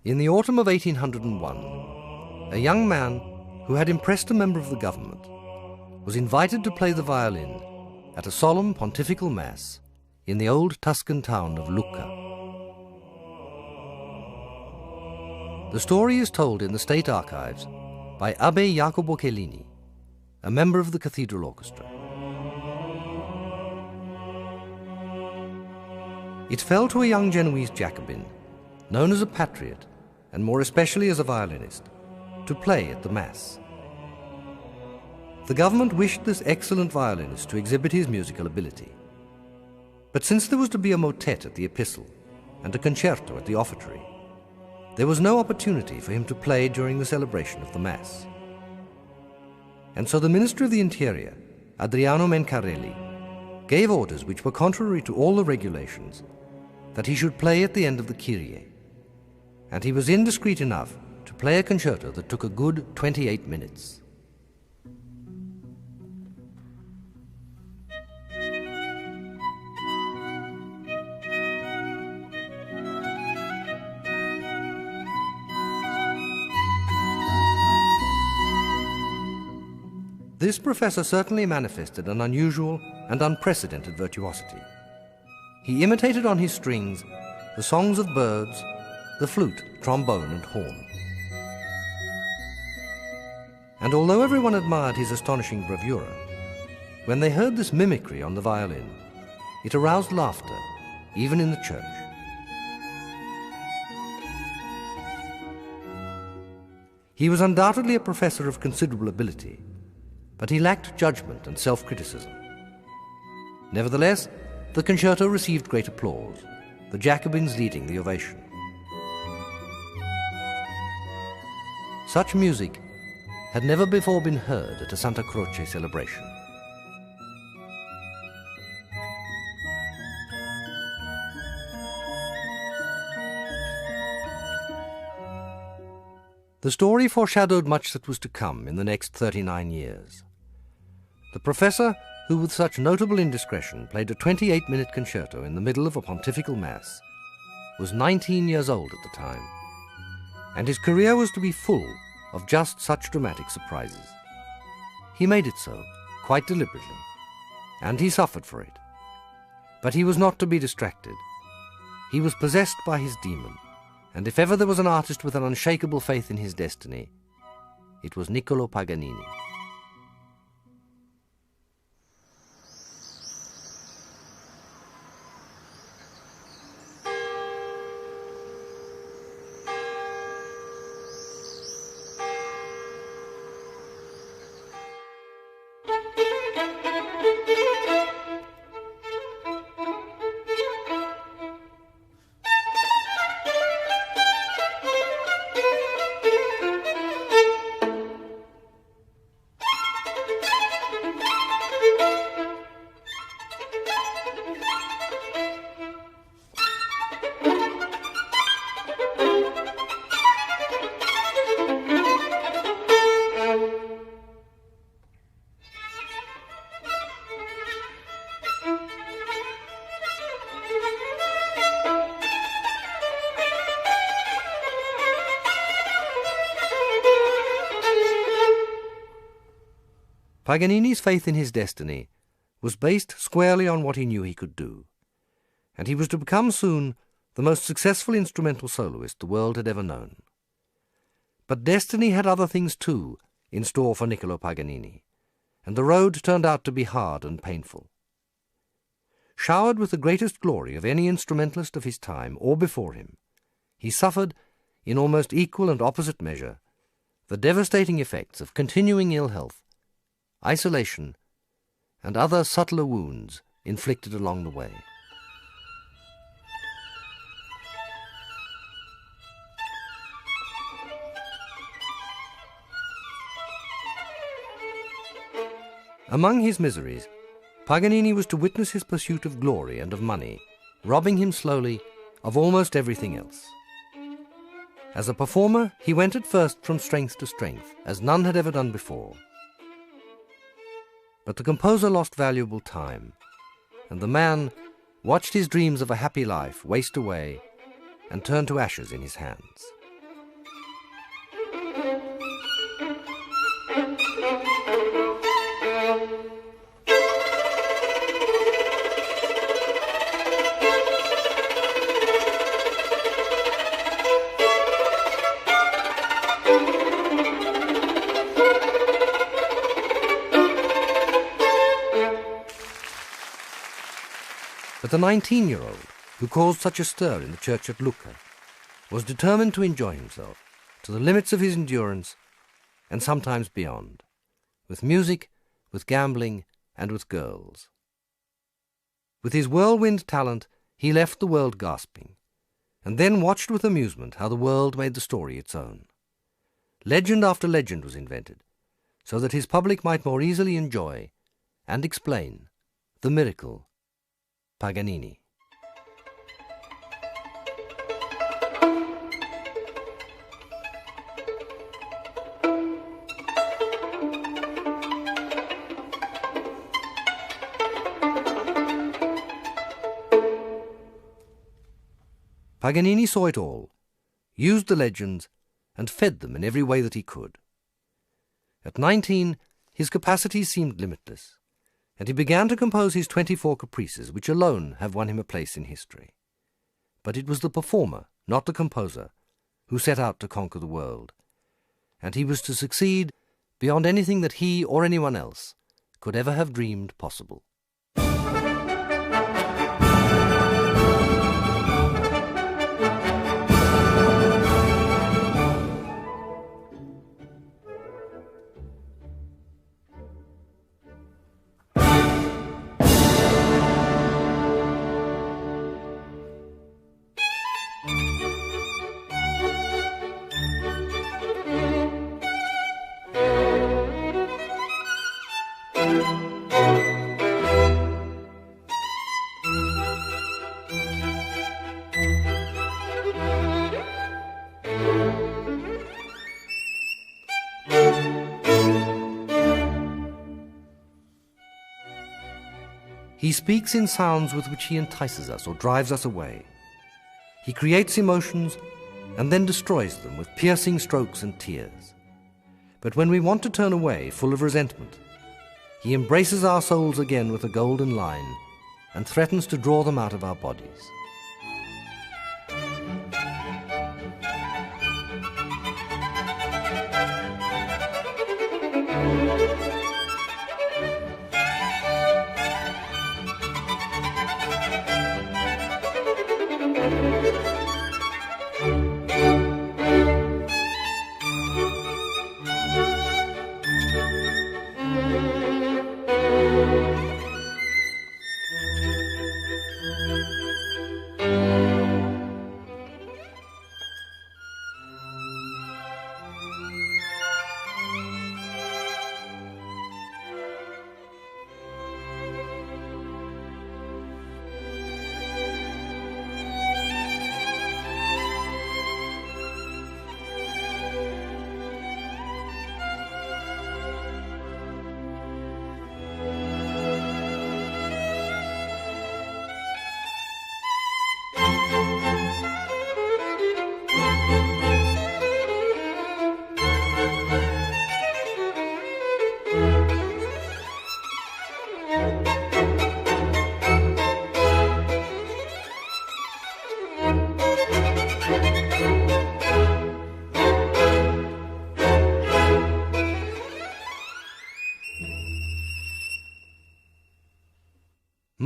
In the autumn of 1801, a young man who had impressed a member of the government was invited to play the violin at a solemn pontifical mass in the old Tuscan town of Lucca. The story is told in the state archives by Abbe Jacopo Cellini, a member of the cathedral orchestra. It fell to a young Genoese Jacobin, known as a patriot, and more especially as a violinist, to play at the Mass. The government wished this excellent violinist to exhibit his musical ability. But since there was to be a motet at the epistle and a concerto at the offertory, there was no opportunity for him to play during the celebration of the Mass. And so the Minister of the Interior, Adriano Mencarelli, gave orders which were contrary to all the regulations that he should play at the end of the Kyrie, and he was indiscreet enough to play a concerto that took a good 28 minutes. This professor certainly manifested an unusual and unprecedented virtuosity. He imitated on his strings the songs of birds, the flute, trombone, and horn. And although everyone admired his astonishing bravura, when they heard this mimicry on the violin, it aroused laughter, even in the church. He was undoubtedly a professor of considerable ability, but he lacked judgment and self-criticism. Nevertheless, the concerto received great applause, the Jacobins leading the ovation. Such music had never before been heard at a Santa Croce celebration. The story foreshadowed much that was to come in the next 39 years. The professor, who with such notable indiscretion played a 28-minute concerto in the middle of a pontifical mass, was 19 years old at the time, and his career was to be full of just such dramatic surprises. He made it so, quite deliberately, and he suffered for it. But he was not to be distracted. He was possessed by his demon, and if ever there was an artist with an unshakable faith in his destiny, it was Niccolo Paganini. Paganini's faith in his destiny was based squarely on what he knew he could do, and he was to become soon the most successful instrumental soloist the world had ever known. But destiny had other things too in store for Niccolo Paganini, and the road turned out to be hard and painful. Showered with the greatest glory of any instrumentalist of his time or before him, he suffered, in almost equal and opposite measure, the devastating effects of continuing ill health, isolation, and other subtler wounds inflicted along the way. Among his miseries, Paganini was to witness his pursuit of glory and of money, robbing him slowly of almost everything else. As a performer, he went at first from strength to strength, as none had ever done before. But the composer lost valuable time, and the man watched his dreams of a happy life waste away and turn to ashes in his hands. But the 19-year-old, who caused such a stir in the church at Lucca, was determined to enjoy himself to the limits of his endurance and sometimes beyond, with music, with gambling, and with girls. With his whirlwind talent, he left the world gasping, and then watched with amusement how the world made the story its own. Legend after legend was invented, so that his public might more easily enjoy and explain the miracle Paganini. Paganini saw it all, used the legends, and fed them in every way that he could. At 19, his capacities seemed limitless, and he began to compose his 24 caprices, which alone have won him a place in history. But it was the performer, not the composer, who set out to conquer the world, and he was to succeed beyond anything that he or anyone else could ever have dreamed possible. He speaks in sounds with which he entices us or drives us away. He creates emotions and then destroys them with piercing strokes and tears. But when we want to turn away, full of resentment, he embraces our souls again with a golden line and threatens to draw them out of our bodies.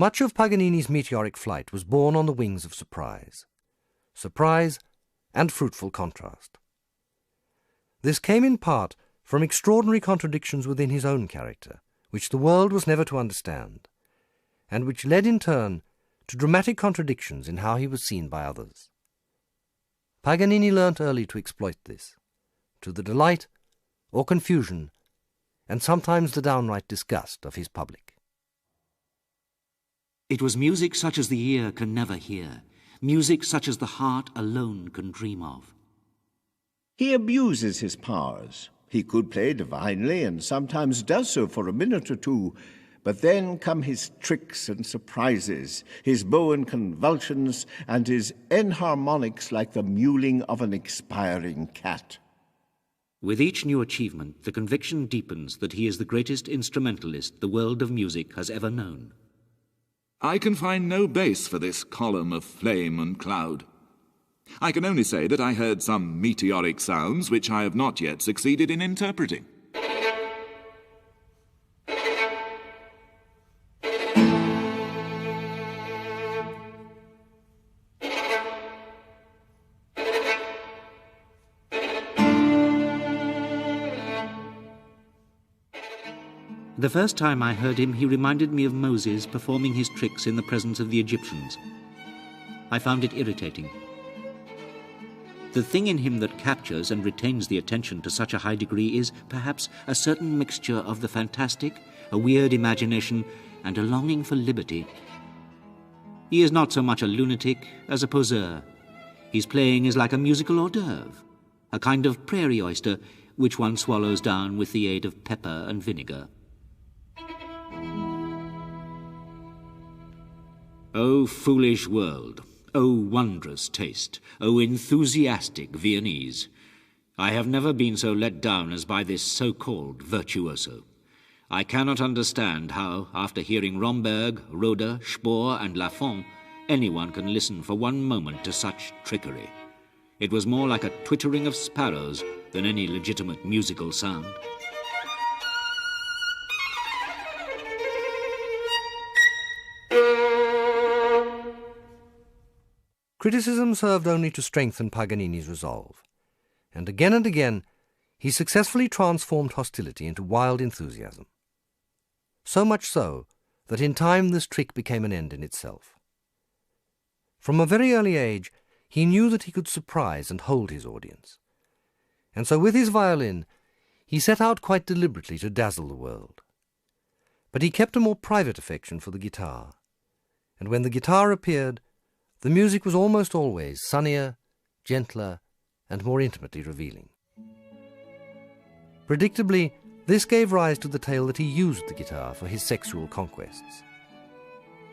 Much of Paganini's meteoric flight was born on the wings of surprise. Surprise and fruitful contrast. This came in part from extraordinary contradictions within his own character, which the world was never to understand, and which led in turn to dramatic contradictions in how he was seen by others. Paganini learnt early to exploit this, to the delight or confusion, and sometimes the downright disgust of his public. It was music such as the ear can never hear, music such as the heart alone can dream of. He abuses his powers. He could play divinely, and sometimes does so for a minute or two, but then come his tricks and surprises, his Bowen convulsions, and his enharmonics like the mewling of an expiring cat. With each new achievement, the conviction deepens that he is the greatest instrumentalist the world of music has ever known. I can find no base for this column of flame and cloud. I can only say that I heard some meteoric sounds which I have not yet succeeded in interpreting. The first time I heard him, he reminded me of Moses performing his tricks in the presence of the Egyptians. I found it irritating. The thing in him that captures and retains the attention to such a high degree is, perhaps, a certain mixture of the fantastic, a weird imagination, and a longing for liberty. He is not so much a lunatic as a poseur. His playing is like a musical hors d'oeuvre, a kind of prairie oyster which one swallows down with the aid of pepper and vinegar. O foolish world! O wondrous taste! O enthusiastic Viennese! I have never been so let down as by this so-called virtuoso. I cannot understand how, after hearing Romberg, Roder, Spohr, and Lafont, anyone can listen for one moment to such trickery. It was more like a twittering of sparrows than any legitimate musical sound. Criticism served only to strengthen Paganini's resolve, and again he successfully transformed hostility into wild enthusiasm. So much so that in time this trick became an end in itself. From a very early age he knew that he could surprise and hold his audience, and so with his violin he set out quite deliberately to dazzle the world. But he kept a more private affection for the guitar, and when the guitar appeared, the music was almost always sunnier, gentler, and more intimately revealing. Predictably, this gave rise to the tale that he used the guitar for his sexual conquests,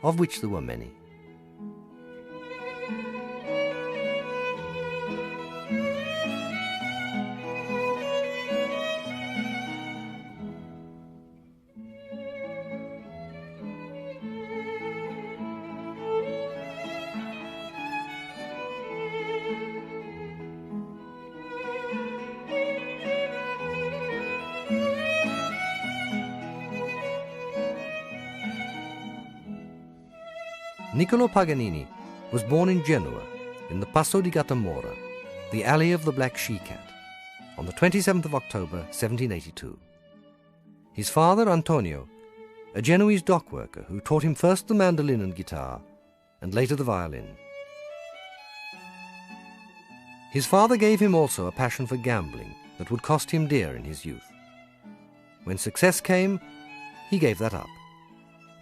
of which there were many. Niccolo Paganini was born in Genoa, in the Passo di Gattamora, the alley of the Black She-Cat, on the 27th of October, 1782. His father, Antonio, a Genoese dockworker who taught him first the mandolin and guitar, and later the violin. His father gave him also a passion for gambling that would cost him dear in his youth. When success came, he gave that up.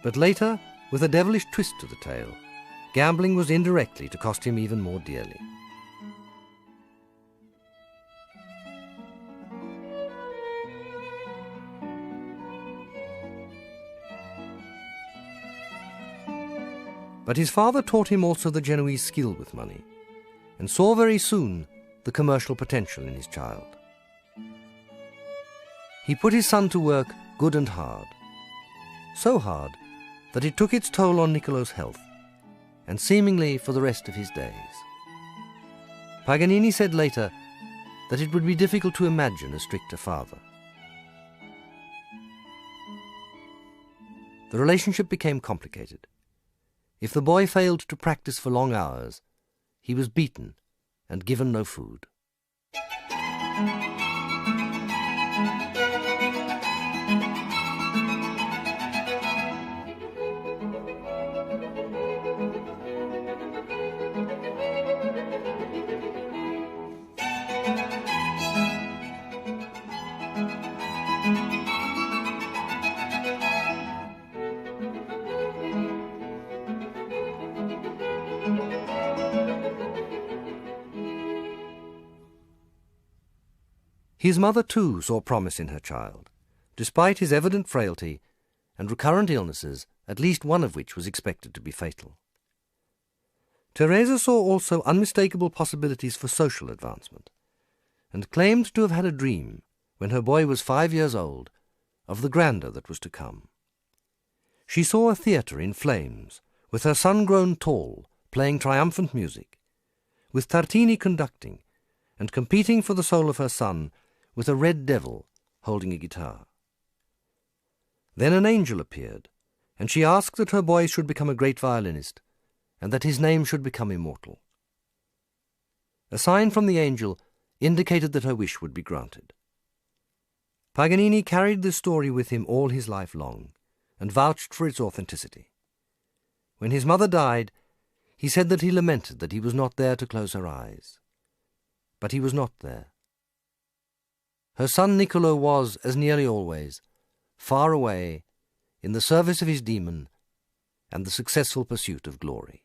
But later, with a devilish twist to the tale, gambling was indirectly to cost him even more dearly. But his father taught him also the Genoese skill with money, and saw very soon the commercial potential in his child. He put his son to work good and hard, so hard that it took its toll on Niccolo's health, and seemingly for the rest of his days. Paganini said later that it would be difficult to imagine a stricter father. The relationship became complicated. If the boy failed to practice for long hours, he was beaten and given no food. His mother too saw promise in her child, despite his evident frailty and recurrent illnesses, at least one of which was expected to be fatal. Teresa saw also unmistakable possibilities for social advancement, and claimed to have had a dream, when her boy was 5 years old, of the grandeur that was to come. She saw a theatre in flames, with her son grown tall, playing triumphant music, with Tartini conducting, and competing for the soul of her son with a red devil holding a guitar. Then an angel appeared, and she asked that her boy should become a great violinist, and that his name should become immortal. A sign from the angel indicated that her wish would be granted. Paganini carried this story with him all his life long and vouched for its authenticity. When his mother died, he said that he lamented that he was not there to close her eyes. But he was not there. Her son Niccolo was, as nearly always, far away in the service of his demon and the successful pursuit of glory.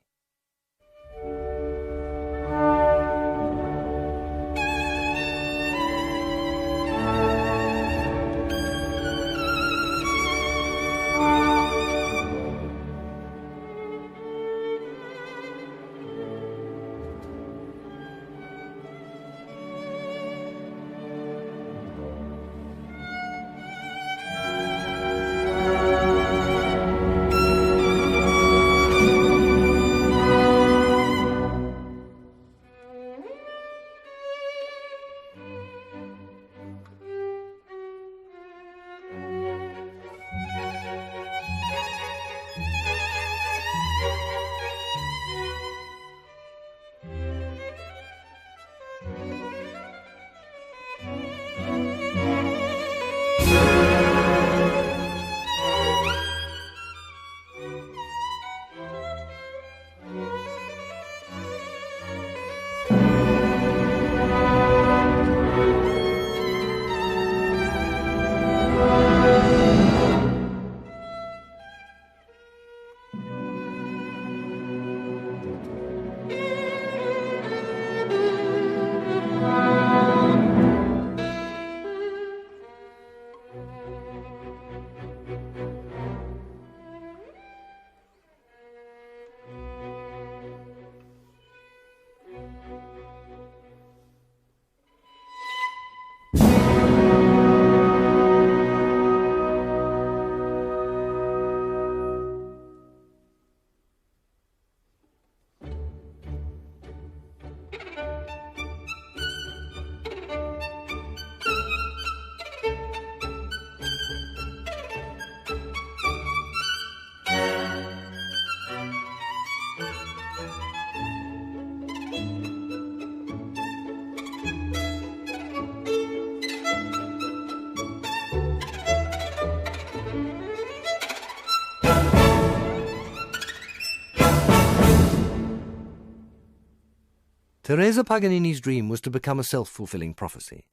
Teresa Paganini's dream was to become a self-fulfilling prophecy,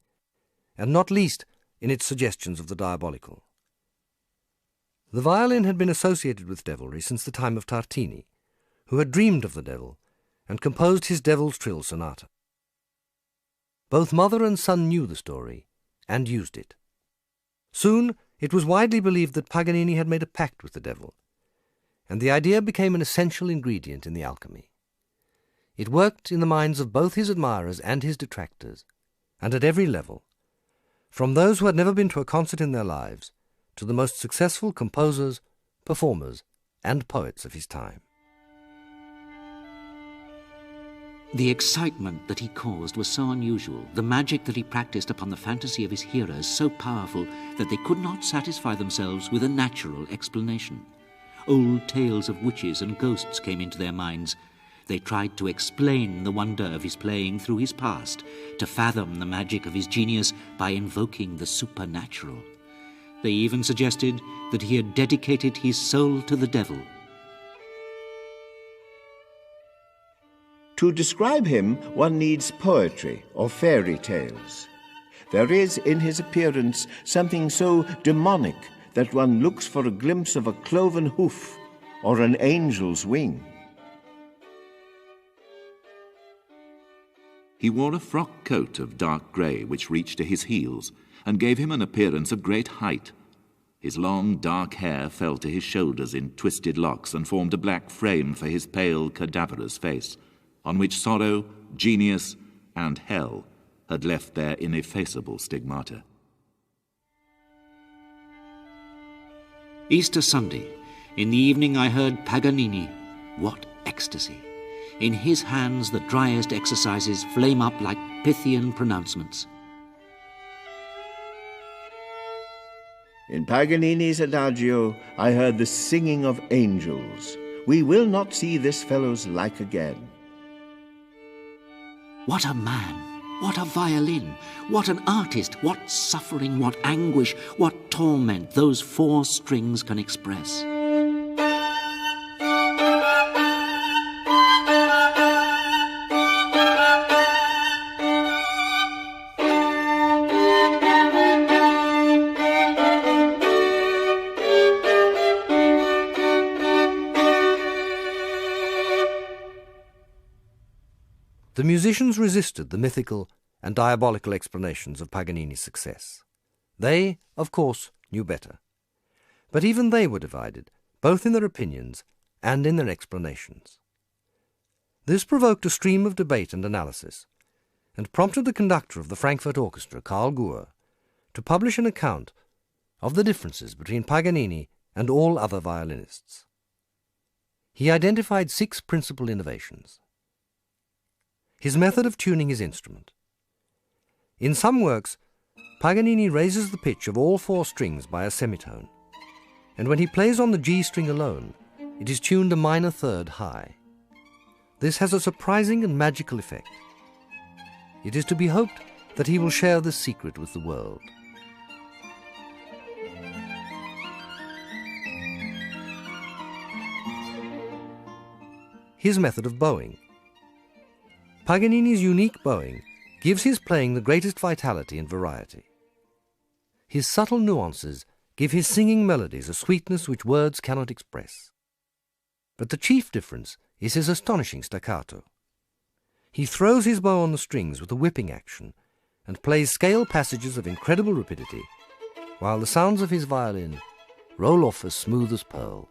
and not least in its suggestions of the diabolical. The violin had been associated with devilry since the time of Tartini, who had dreamed of the devil and composed his Devil's Trill Sonata. Both mother and son knew the story and used it. Soon it was widely believed that Paganini had made a pact with the devil, and the idea became an essential ingredient in the alchemy. It worked in the minds of both his admirers and his detractors, and at every level, from those who had never been to a concert in their lives to the most successful composers, performers, and poets of his time. The excitement that he caused was so unusual, the magic that he practiced upon the fantasy of his hearers so powerful that they could not satisfy themselves with a natural explanation. Old tales of witches and ghosts came into their minds. They tried to explain the wonder of his playing through his past, to fathom the magic of his genius by invoking the supernatural. They even suggested that he had dedicated his soul to the devil. To describe him, one needs poetry or fairy tales. There is in his appearance something so demonic that one looks for a glimpse of a cloven hoof or an angel's wing. He wore a frock coat of dark grey which reached to his heels and gave him an appearance of great height. His long dark hair fell to his shoulders in twisted locks and formed a black frame for his pale, cadaverous face, on which sorrow, genius, and hell had left their ineffaceable stigmata. Easter Sunday, in the evening I heard Paganini. What ecstasy! In his hands the driest exercises flame up like Pythian pronouncements. In Paganini's Adagio, I heard the singing of angels. We will not see this fellow's like again. What a man! What a violin! What an artist! What suffering, what anguish, what torment those 4 strings can express. The musicians resisted the mythical and diabolical explanations of Paganini's success. They, of course, knew better. But even they were divided, both in their opinions and in their explanations. This provoked a stream of debate and analysis, and prompted the conductor of the Frankfurt Orchestra, Karl Guhr, to publish an account of the differences between Paganini and all other violinists. He identified 6 principal innovations. His method of tuning his instrument. In some works, Paganini raises the pitch of all 4 strings by a semitone, and when he plays on the G string alone, it is tuned a minor third high. This has a surprising and magical effect. It is to be hoped that he will share this secret with the world. His method of bowing. Paganini's unique bowing gives his playing the greatest vitality and variety. His subtle nuances give his singing melodies a sweetness which words cannot express. But the chief difference is his astonishing staccato. He throws his bow on the strings with a whipping action and plays scale passages of incredible rapidity, while the sounds of his violin roll off as smooth as pearls.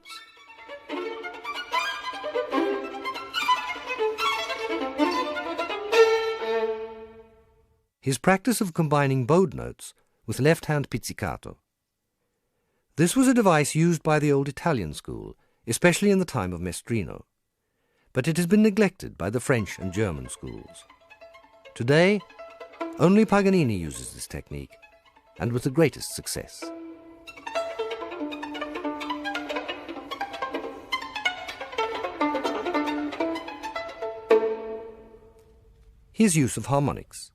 His practice of combining bowed notes with left-hand pizzicato. This was a device used by the old Italian school, especially in the time of Mestrino, but it has been neglected by the French and German schools. Today, only Paganini uses this technique, and with the greatest success. His use of harmonics.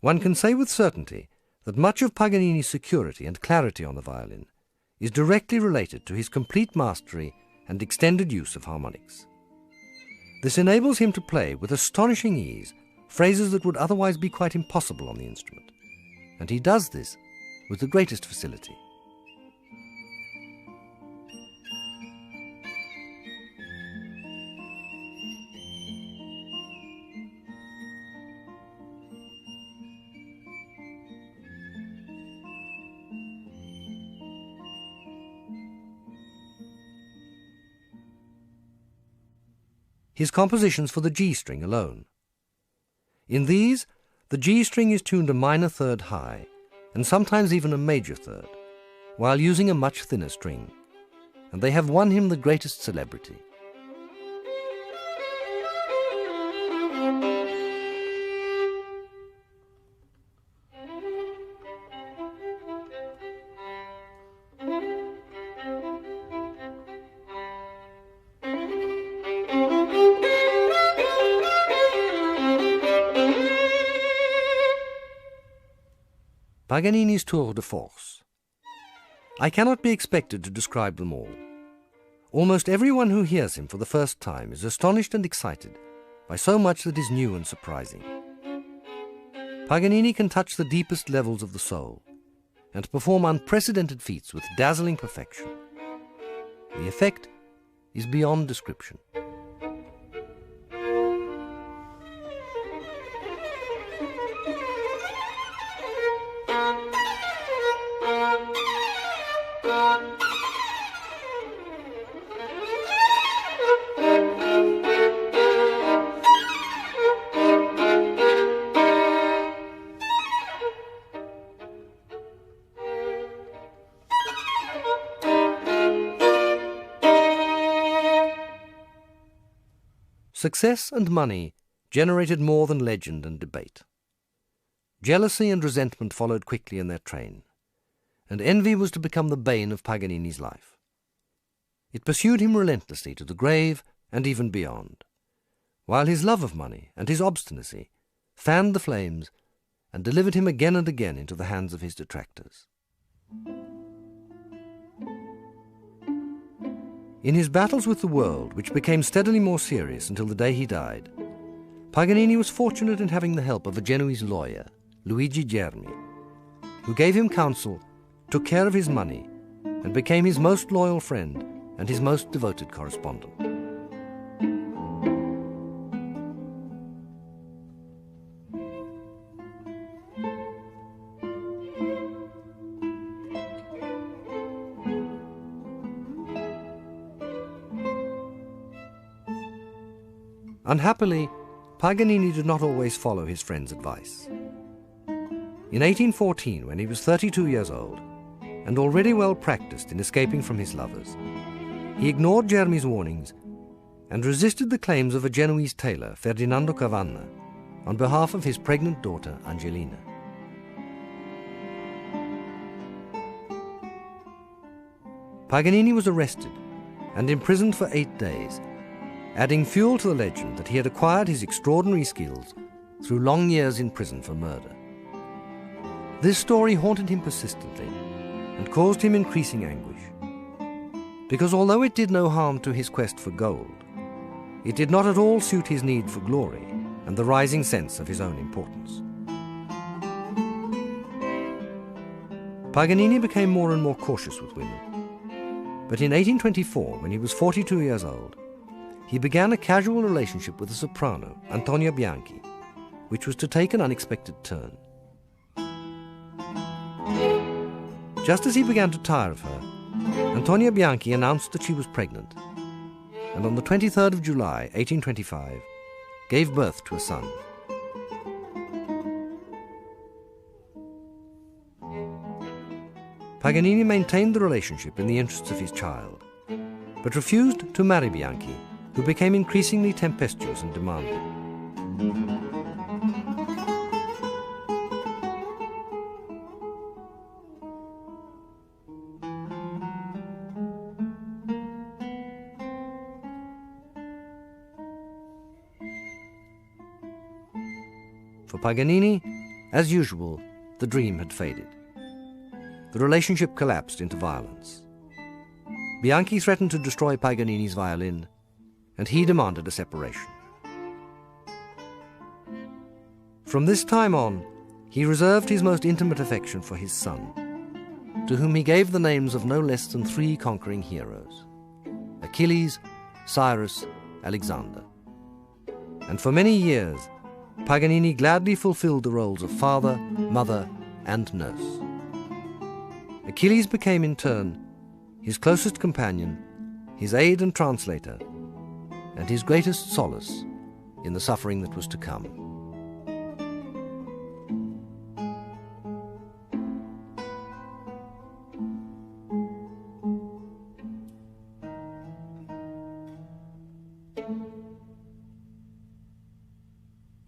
One can say with certainty that much of Paganini's security and clarity on the violin is directly related to his complete mastery and extended use of harmonics. This enables him to play with astonishing ease phrases that would otherwise be quite impossible on the instrument, and he does this with the greatest facility. His compositions for the G string alone. In these, the G string is tuned a minor third high, and sometimes even a major third, while using a much thinner string, and they have won him the greatest celebrity. Paganini's tour de force. I cannot be expected to describe them all. Almost everyone who hears him for the first time is astonished and excited by so much that is new and surprising. Paganini can touch the deepest levels of the soul and perform unprecedented feats with dazzling perfection. The effect is beyond description. Success and money generated more than legend and debate. Jealousy and resentment followed quickly in their train, and envy was to become the bane of Paganini's life. It pursued him relentlessly to the grave and even beyond, while his love of money and his obstinacy fanned the flames, and delivered him again and again into the hands of his detractors. In his battles with the world, which became steadily more serious until the day he died, Paganini was fortunate in having the help of a Genoese lawyer, Luigi Germi, who gave him counsel, took care of his money, and became his most loyal friend and his most devoted correspondent. Unhappily, Paganini did not always follow his friend's advice. In 1814, when he was 32 years old, and already well practiced in escaping from his lovers, he ignored Germi's warnings and resisted the claims of a Genoese tailor, Ferdinando Cavanna, on behalf of his pregnant daughter, Angelina. Paganini was arrested and imprisoned for 8 days, adding fuel to the legend that he had acquired his extraordinary skills through long years in prison for murder. This story haunted him persistently and caused him increasing anguish, because although it did no harm to his quest for gold, it did not at all suit his need for glory and the rising sense of his own importance. Paganini became more and more cautious with women, but in 1824, when he was 42 years old, he began a casual relationship with a soprano, Antonia Bianchi, which was to take an unexpected turn. Just as he began to tire of her, Antonia Bianchi announced that she was pregnant, and on the 23rd of July, 1825, gave birth to a son. Paganini maintained the relationship in the interests of his child, but refused to marry Bianchi, who became increasingly tempestuous and demanding. For Paganini, as usual, the dream had faded. The relationship collapsed into violence. Bianchi threatened to destroy Paganini's violin, and he demanded a separation. From this time on, he reserved his most intimate affection for his son, to whom he gave the names of no less than 3 conquering heroes: Achilles, Cyrus, Alexander. And for many years, Paganini gladly fulfilled the roles of father, mother, and nurse. Achilles became in turn his closest companion, his aide and translator, and his greatest solace in the suffering that was to come.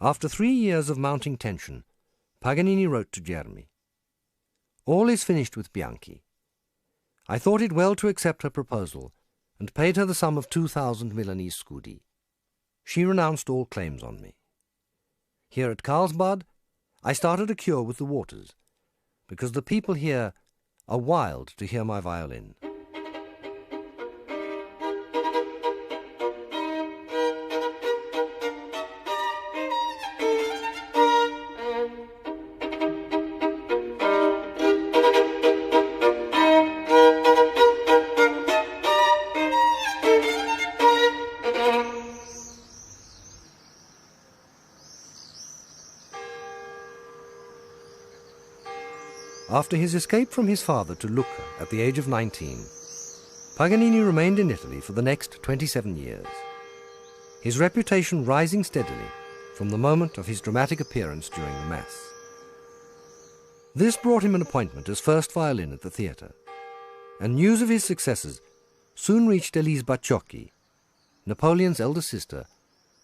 After 3 years of mounting tension, Paganini wrote to Germi, "All is finished with Bianchi. I thought it well to accept her proposal and paid her the sum of 2,000 Milanese scudi. She renounced all claims on me. Here at Carlsbad, I started a cure with the waters, because the people here are wild to hear my violin." After his escape from his father to Lucca at the age of 19, Paganini remained in Italy for the next 27 years, his reputation rising steadily from the moment of his dramatic appearance during the Mass. This brought him an appointment as first violin at the theatre, and news of his successes soon reached Elise Bacciochi, Napoleon's elder sister,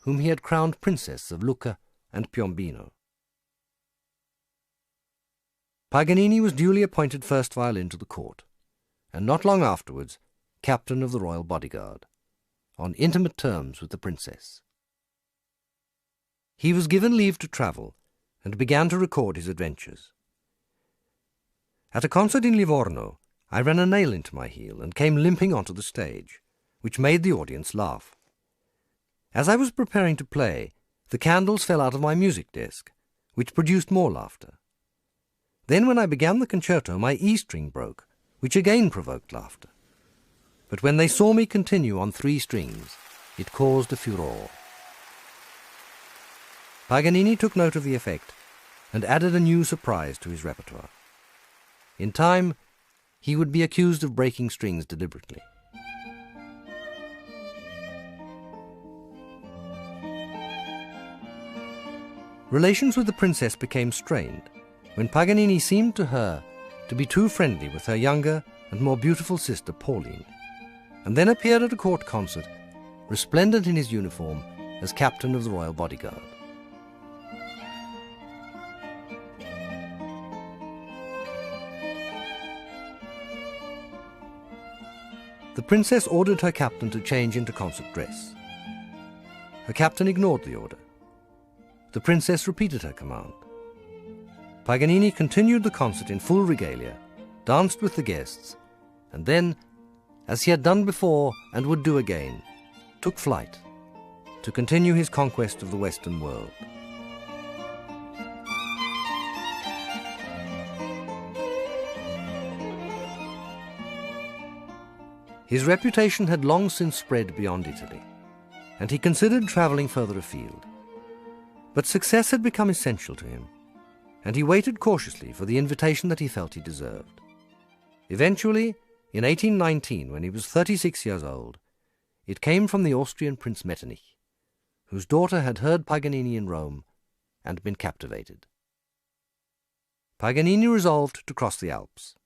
whom he had crowned Princess of Lucca and Piombino. Paganini was duly appointed first violin to the court, and not long afterwards captain of the royal bodyguard, on intimate terms with the princess. he was given leave to travel and began to record his adventures. At a concert in Livorno, I ran a nail into my heel and came limping onto the stage, which made the audience laugh. As I was preparing to play, the candles fell out of my music desk, which produced more laughter. Then when I began the concerto, my E string broke, which again provoked laughter. But when they saw me continue on 3 strings, it caused a furore. Paganini took note of the effect and added a new surprise to his repertoire. In time, he would be accused of breaking strings deliberately. Relations with the princess became strained when Paganini seemed to her to be too friendly with her younger and more beautiful sister Pauline, and then appeared at a court concert, resplendent in his uniform as captain of the royal bodyguard. The princess ordered her captain to change into concert dress. Her captain ignored the order. The princess repeated her command. Paganini continued the concert in full regalia, danced with the guests, and then, as he had done before and would do again, took flight to continue his conquest of the Western world. His reputation had long since spread beyond Italy, and he considered travelling further afield. But success had become essential to him, and he waited cautiously for the invitation that he felt he deserved. Eventually, in 1819, when he was 36 years old, it came from the Austrian Prince Metternich, whose daughter had heard Paganini in Rome and been captivated. Paganini resolved to cross the Alps,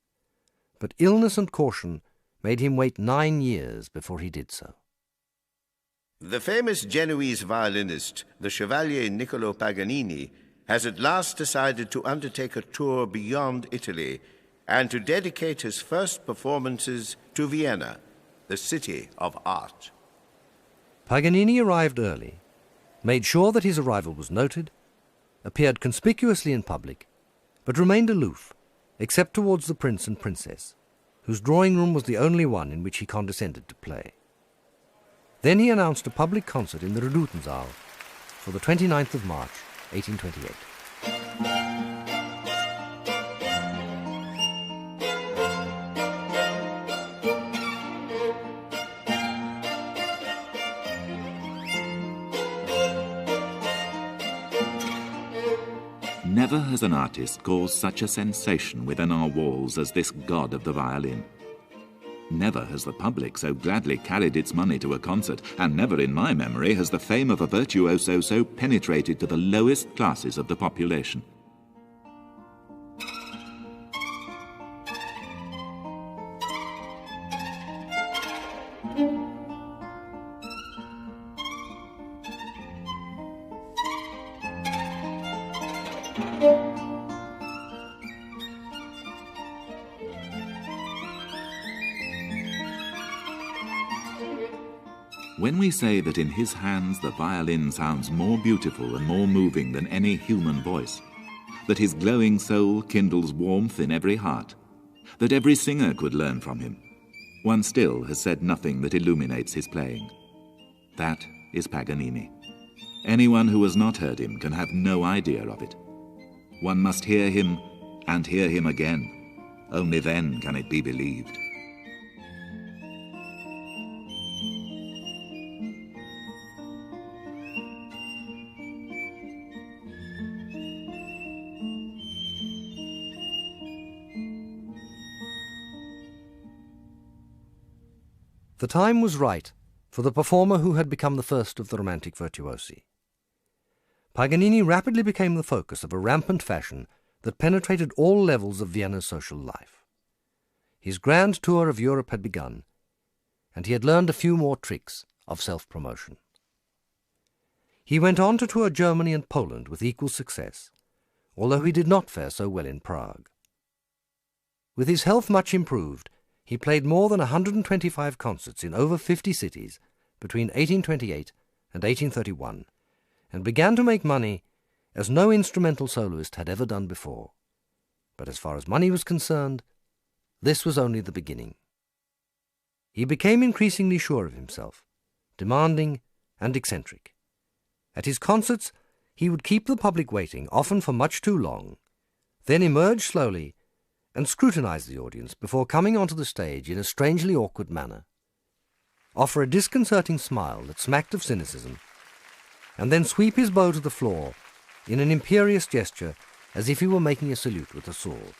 but illness and caution made him wait 9 years before he did so. The famous Genoese violinist, the Chevalier Niccolo Paganini, has at last decided to undertake a tour beyond Italy and to dedicate his first performances to Vienna, the city of art. Paganini arrived early, made sure that his arrival was noted, appeared conspicuously in public, but remained aloof, except towards the prince and princess, whose drawing room was the only one in which he condescended to play. Then he announced a public concert in the Redutensaal for the 29th of March, 1828. Never has an artist caused such a sensation within our walls as this god of the violin. Never has the public so gladly carried its money to a concert, and never in my memory has the fame of a virtuoso so penetrated to the lowest classes of the population. When we say that in his hands the violin sounds more beautiful and more moving than any human voice, that his glowing soul kindles warmth in every heart, that every singer could learn from him, one still has said nothing that illuminates his playing. That is Paganini. Anyone who has not heard him can have no idea of it. One must hear him and hear him again. Only then can it be believed. The time was right for the performer who had become the first of the Romantic virtuosi. Paganini rapidly became the focus of a rampant fashion that penetrated all levels of Vienna's social life. His grand tour of Europe had begun, and he had learned a few more tricks of self-promotion. He went on to tour Germany and Poland with equal success, although he did not fare so well in Prague. With his health much improved, he played more than 125 concerts in over 50 cities between 1828 and 1831, and began to make money as no instrumental soloist had ever done before. But as far as money was concerned, this was only the beginning. He became increasingly sure of himself, demanding and eccentric. At his concerts, he would keep the public waiting, often for much too long, then emerge slowly and scrutinize the audience before coming onto the stage in a strangely awkward manner, offer a disconcerting smile that smacked of cynicism, and then sweep his bow to the floor in an imperious gesture as if he were making a salute with a sword.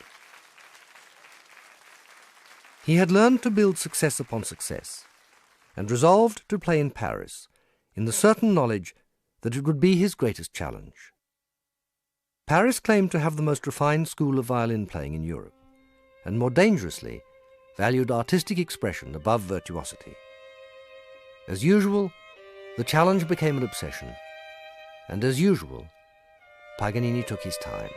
He had learned to build success upon success, and resolved to play in Paris, in the certain knowledge that it would be his greatest challenge. Paris claimed to have the most refined school of violin playing in Europe, and more dangerously, valued artistic expression above virtuosity. As usual, the challenge became an obsession, and as usual, Paganini took his time.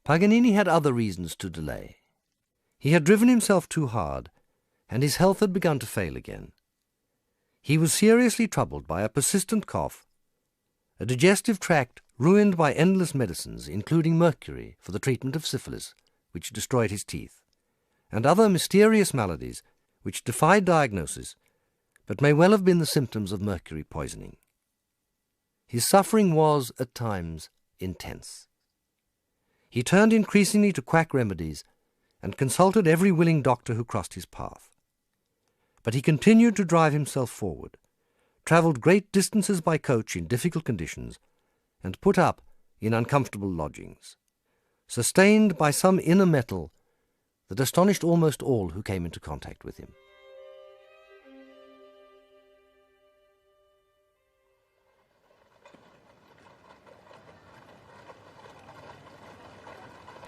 Paganini had other reasons to delay. He had driven himself too hard, and his health had begun to fail again. He was seriously troubled by a persistent cough, a digestive tract ruined by endless medicines, including mercury for the treatment of syphilis, which destroyed his teeth, and other mysterious maladies which defied diagnosis, but may well have been the symptoms of mercury poisoning. His suffering was, at times, intense. He turned increasingly to quack remedies and consulted every willing doctor who crossed his path. But he continued to drive himself forward, travelled great distances by coach in difficult conditions, and put up in uncomfortable lodgings, sustained by some inner mettle that astonished almost all who came into contact with him.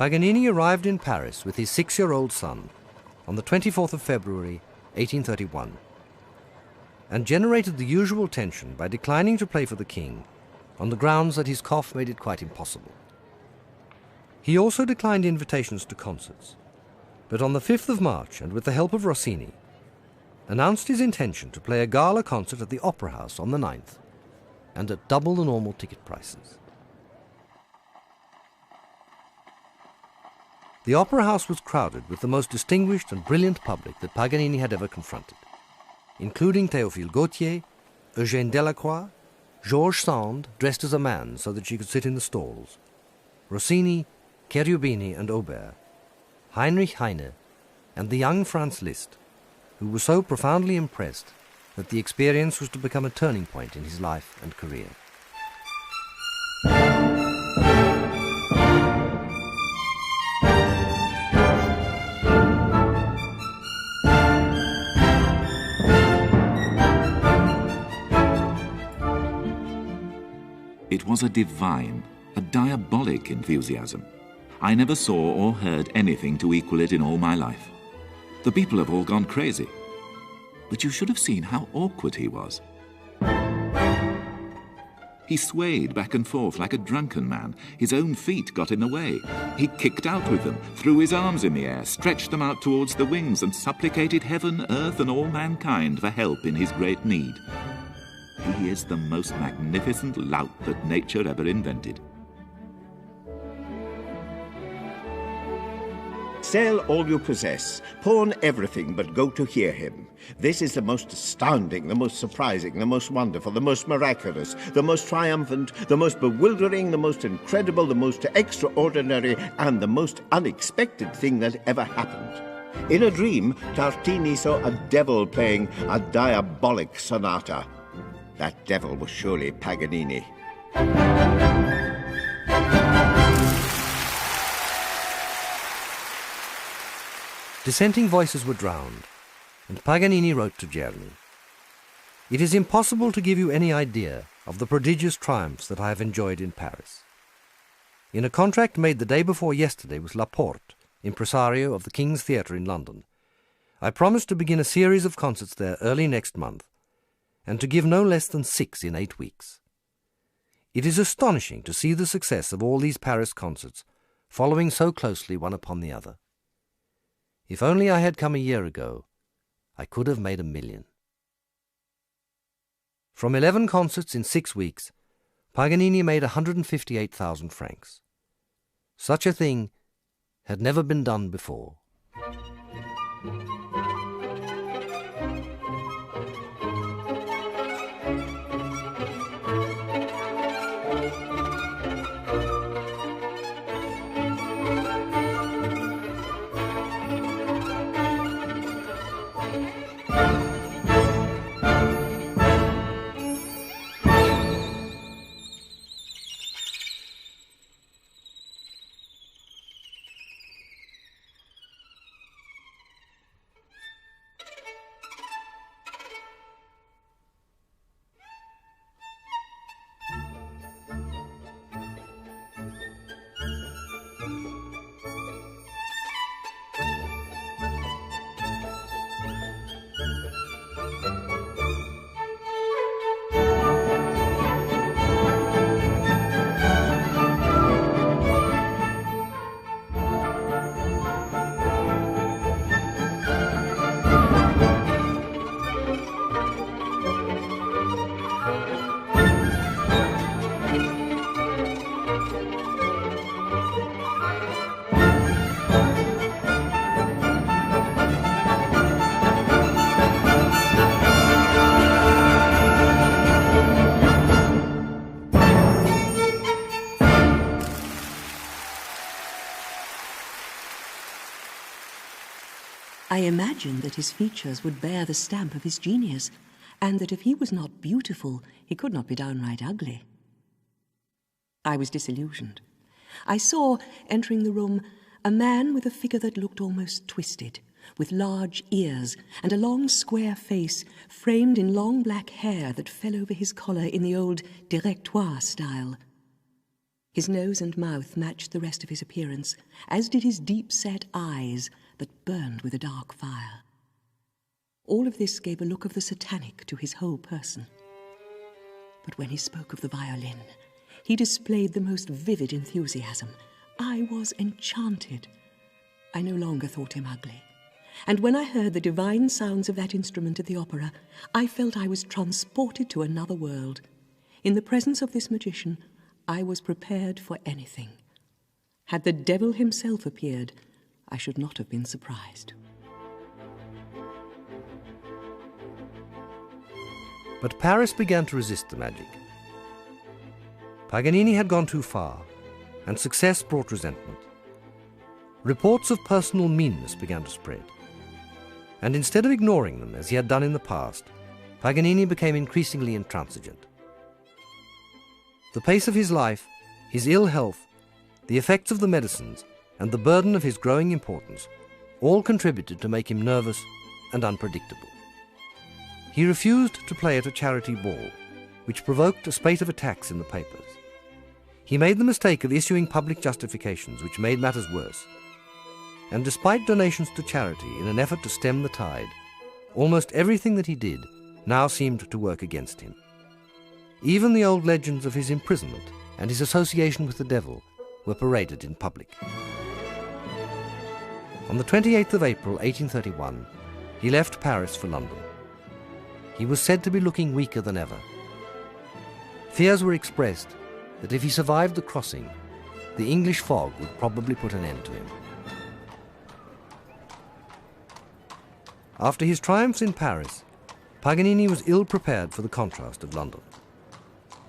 Paganini arrived in Paris with his 6-year-old son on the 24th of February, 1831, and generated the usual tension by declining to play for the king on the grounds that his cough made it quite impossible. He also declined invitations to concerts, but on the 5th of March, and with the help of Rossini, announced his intention to play a gala concert at the Opera House on the 9th, and at double the normal ticket prices. The Opera House was crowded with the most distinguished and brilliant public that Paganini had ever confronted, including Théophile Gautier, Eugène Delacroix, Georges Sand, dressed as a man so that she could sit in the stalls, Rossini, Cherubini and Aubert, Heinrich Heine, and the young Franz Liszt, who was so profoundly impressed that the experience was to become a turning point in his life and career. It was a divine, a diabolic enthusiasm. I never saw or heard anything to equal it in all my life. The people have all gone crazy. But you should have seen how awkward he was. He swayed back and forth like a drunken man. His own feet got in the way. He kicked out with them, threw his arms in the air, stretched them out towards the wings, and supplicated heaven, earth, and all mankind for help in his great need. He is the most magnificent lout that nature ever invented. Sell all you possess, pawn everything but go to hear him. This is the most astounding, the most surprising, the most wonderful, the most miraculous, the most triumphant, the most bewildering, the most incredible, the most extraordinary, and the most unexpected thing that ever happened. In a dream, Tartini saw a devil playing a diabolic sonata. That devil was surely Paganini. Dissenting voices were drowned, and Paganini wrote to Germi. It is impossible to give you any idea of the prodigious triumphs that I have enjoyed in Paris. In a contract made the day before yesterday with Laporte, impresario of the King's Theatre in London, I promised to begin a series of concerts there early next month, and to give no less than 6 in 8 weeks. It is astonishing to see the success of all these Paris concerts, following so closely one upon the other. If only I had come a year ago, I could have made 1 million. From 11 concerts in 6 weeks, Paganini made 158,000 francs. Such a thing had never been done before. I imagined that his features would bear the stamp of his genius, and that if he was not beautiful, he could not be downright ugly. I was disillusioned. I saw, entering the room, a man with a figure that looked almost twisted, with large ears and a long square face framed in long black hair that fell over his collar in the old directoire style. His nose and mouth matched the rest of his appearance, as did his deep-set eyes that burned with a dark fire. All of this gave a look of the satanic to his whole person. But when he spoke of the violin, he displayed the most vivid enthusiasm. I was enchanted. I no longer thought him ugly. And when I heard the divine sounds of that instrument at the opera, I felt I was transported to another world. In the presence of this magician, I was prepared for anything. Had the devil himself appeared, I should not have been surprised. But Paris began to resist the magic. Paganini had gone too far, and success brought resentment. Reports of personal meanness began to spread, and instead of ignoring them as he had done in the past, Paganini became increasingly intransigent. The pace of his life, his ill health, the effects of the medicines, and the burden of his growing importance all contributed to make him nervous and unpredictable. He refused to play at a charity ball, which provoked a spate of attacks in the papers. He made the mistake of issuing public justifications, which made matters worse. And despite donations to charity in an effort to stem the tide, almost everything that he did now seemed to work against him. Even the old legends of his imprisonment and his association with the devil were paraded in public. On the 28th of April, 1831, he left Paris for London. He was said to be looking weaker than ever. Fears were expressed that if he survived the crossing, the English fog would probably put an end to him. After his triumphs in Paris, Paganini was ill prepared for the contrast of London.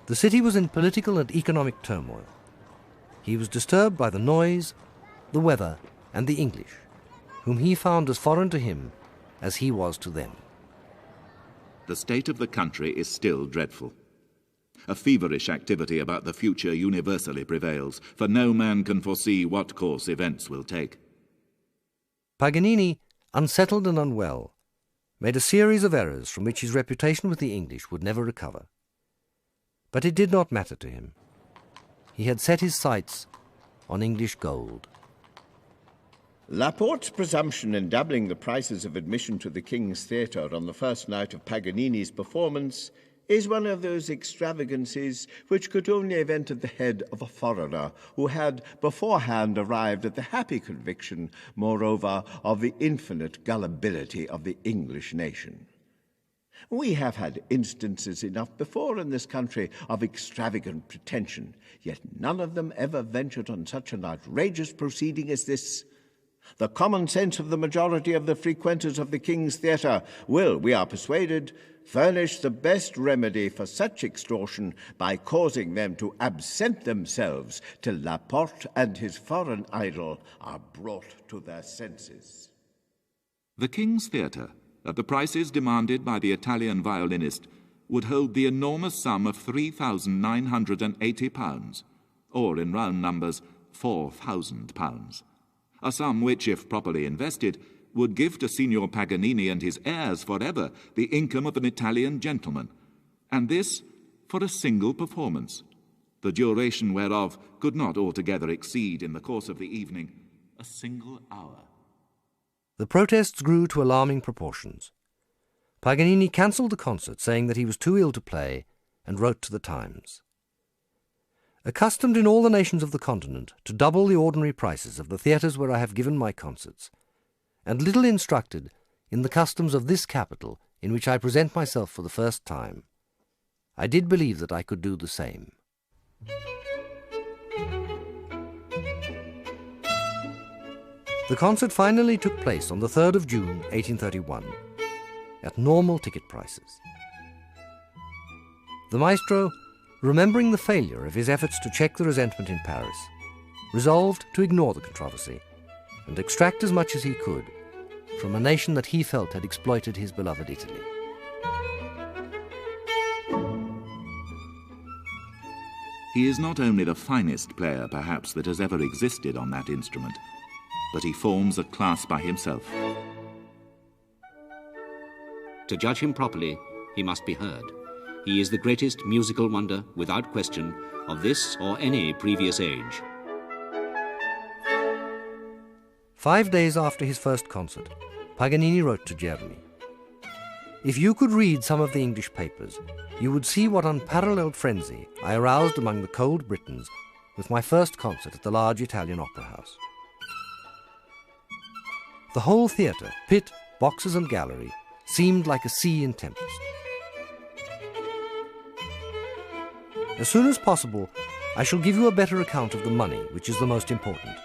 The city was in political and economic turmoil. He was disturbed by the noise, the weather, and the English, whom he found as foreign to him as he was to them. The state of the country is still dreadful. A feverish activity about the future universally prevails, for no man can foresee what course events will take. Paganini, unsettled and unwell, made a series of errors from which his reputation with the English would never recover. But it did not matter to him. He had set his sights on English gold. Laporte's presumption in doubling the prices of admission to the King's Theatre on the first night of Paganini's performance is one of those extravagancies which could only have entered the head of a foreigner who had beforehand arrived at the happy conviction, moreover, of the infinite gullibility of the English nation. We have had instances enough before in this country of extravagant pretension, yet none of them ever ventured on such an outrageous proceeding as this. The common sense of the majority of the frequenters of the King's Theatre will, we are persuaded, furnish the best remedy for such extortion by causing them to absent themselves till Laporte and his foreign idol are brought to their senses. The King's Theatre, at the prices demanded by the Italian violinist, would hold the enormous sum of £3,980, or in round numbers, £4,000. A sum which, if properly invested, would give to Signor Paganini and his heirs forever the income of an Italian gentleman, and this for a single performance, the duration whereof could not altogether exceed, in the course of the evening, a single hour. The protests grew to alarming proportions. Paganini cancelled the concert, saying that he was too ill to play, and wrote to the Times. Accustomed in all the nations of the continent to double the ordinary prices of the theatres where I have given my concerts, and little instructed in the customs of this capital in which I present myself for the first time, I did believe that I could do the same. The concert finally took place on the 3rd of June, 1831, at normal ticket prices. The maestro, remembering the failure of his efforts to check the resentment in Paris, resolved to ignore the controversy and extract as much as he could from a nation that he felt had exploited his beloved Italy. He is not only the finest player, perhaps, that has ever existed on that instrument, but he forms a class by himself. To judge him properly, he must be heard. He is the greatest musical wonder, without question, of this or any previous age. 5 days after his first concert, Paganini wrote to Germany, "If you could read some of the English papers, you would see what unparalleled frenzy I aroused among the cold Britons with my first concert at the large Italian opera house. The whole theatre, pit, boxes and gallery, seemed like a sea in tempest. As soon as possible, I shall give you a better account of the money, which is the most important.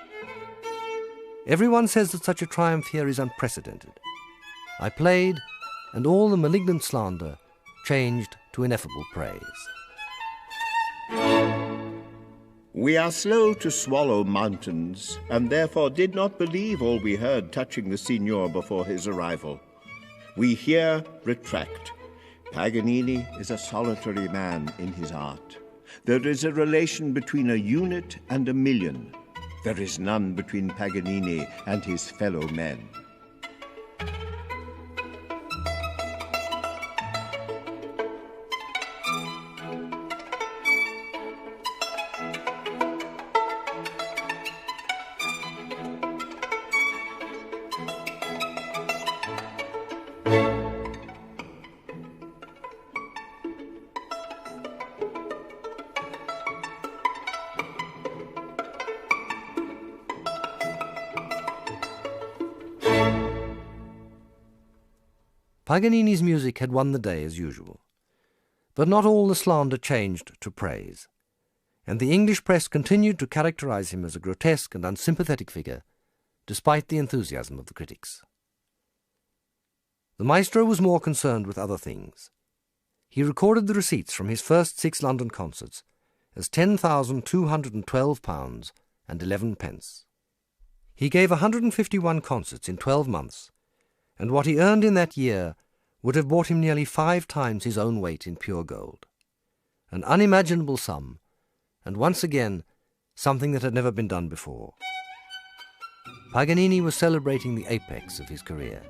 Everyone says that such a triumph here is unprecedented. I played, and all the malignant slander changed to ineffable praise." We are slow to swallow mountains, and therefore did not believe all we heard touching the Signor before his arrival. We here retract. Paganini is a solitary man in his art. There is a relation between a unit and a million. There is none between Paganini and his fellow men. Paganini's music had won the day as usual, but not all the slander changed to praise, and the English press continued to characterize him as a grotesque and unsympathetic figure, despite the enthusiasm of the critics. The maestro was more concerned with other things. He recorded the receipts from his first 6 London concerts as £10,212 and 11 pence. He gave 151 concerts in 12 months, and what he earned in that year would have bought him nearly 5 times his own weight in pure gold. An unimaginable sum, and once again, something that had never been done before. Paganini was celebrating the apex of his career.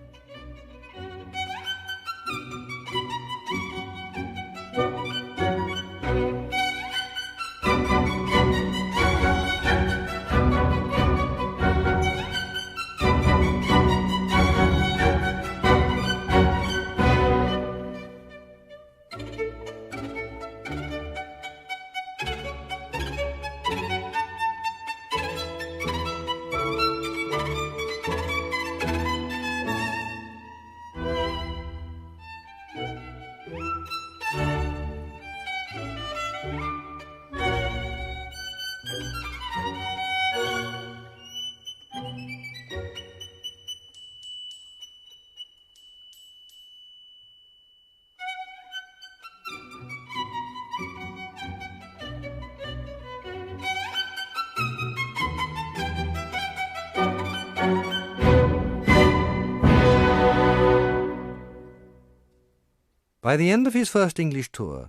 By the end of his first English tour,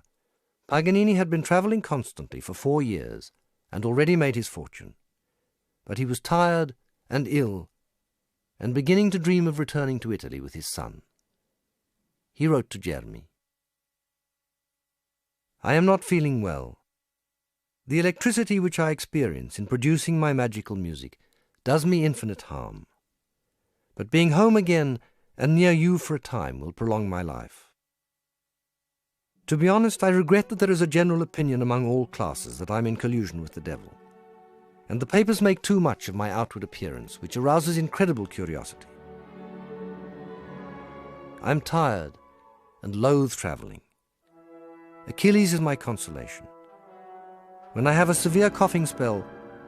Paganini had been travelling constantly for 4 years and already made his fortune. But he was tired and ill and beginning to dream of returning to Italy with his son. He wrote to Germi, "I am not feeling well. The electricity which I experience in producing my magical music does me infinite harm. But being home again and near you for a time will prolong my life. To be honest, I regret that there is a general opinion among all classes that I am in collusion with the devil, and the papers make too much of my outward appearance, which arouses incredible curiosity. I am tired and loathe travelling. Achilles is my consolation. When I have a severe coughing spell,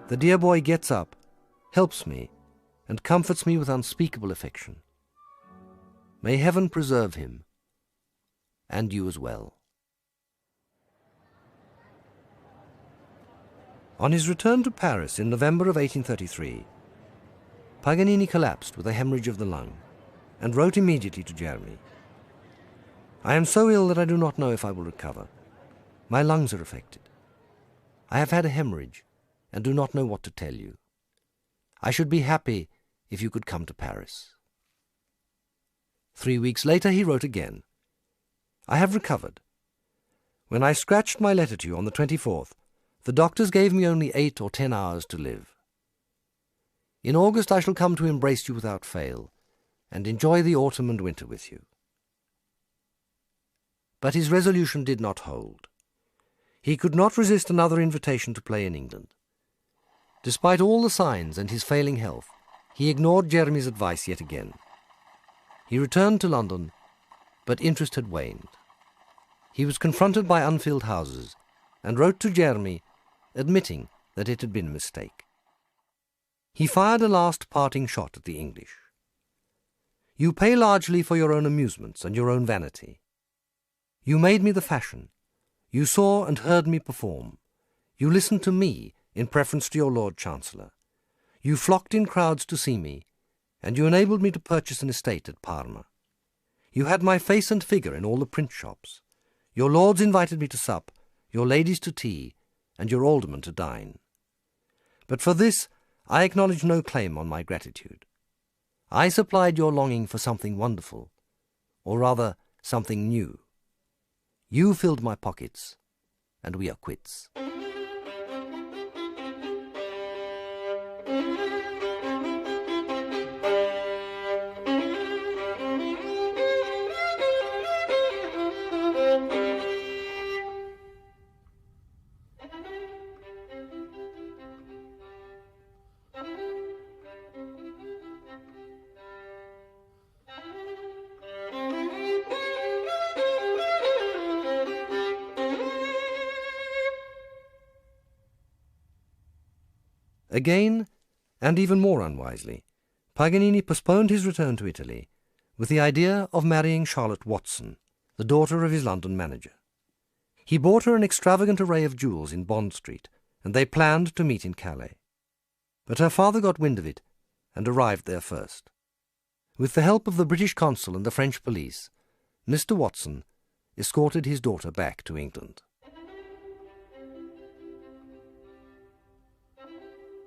the dear boy gets up, helps me, and comforts me with unspeakable affection. May heaven preserve him, and you as well." On his return to Paris in November of 1833, Paganini collapsed with a hemorrhage of the lung and wrote immediately to Germi, "I am so ill that I do not know if I will recover. My lungs are affected. I have had a hemorrhage and do not know what to tell you. I should be happy if you could come to Paris." 3 weeks later he wrote again, "I have recovered. When I scratched my letter to you on the 24th, the doctors gave me only 8 or 10 hours to live. In August I shall come to embrace you without fail, and enjoy the autumn and winter with you." But his resolution did not hold. He could not resist another invitation to play in England. Despite all the signs and his failing health, he ignored Germi's advice yet again. He returned to London, but interest had waned. He was confronted by unfilled houses, and wrote to Germi, admitting that it had been a mistake. He fired a last parting shot at the English. "You pay largely for your own amusements and your own vanity. You made me the fashion. You saw and heard me perform. You listened to me in preference to your Lord Chancellor. You flocked in crowds to see me, and you enabled me to purchase an estate at Parma. You had my face and figure in all the print shops. Your lords invited me to sup, your ladies to tea, and your aldermen to dine. But for this I acknowledge no claim on my gratitude. I supplied your longing for something wonderful, or rather something new. You filled my pockets, and we are quits." Again, and even more unwisely, Paganini postponed his return to Italy, with the idea of marrying Charlotte Watson, the daughter of his London manager. He bought her an extravagant array of jewels in Bond Street, and they planned to meet in Calais. But her father got wind of it and arrived there first. With the help of the British consul and the French police, Mr. Watson escorted his daughter back to England.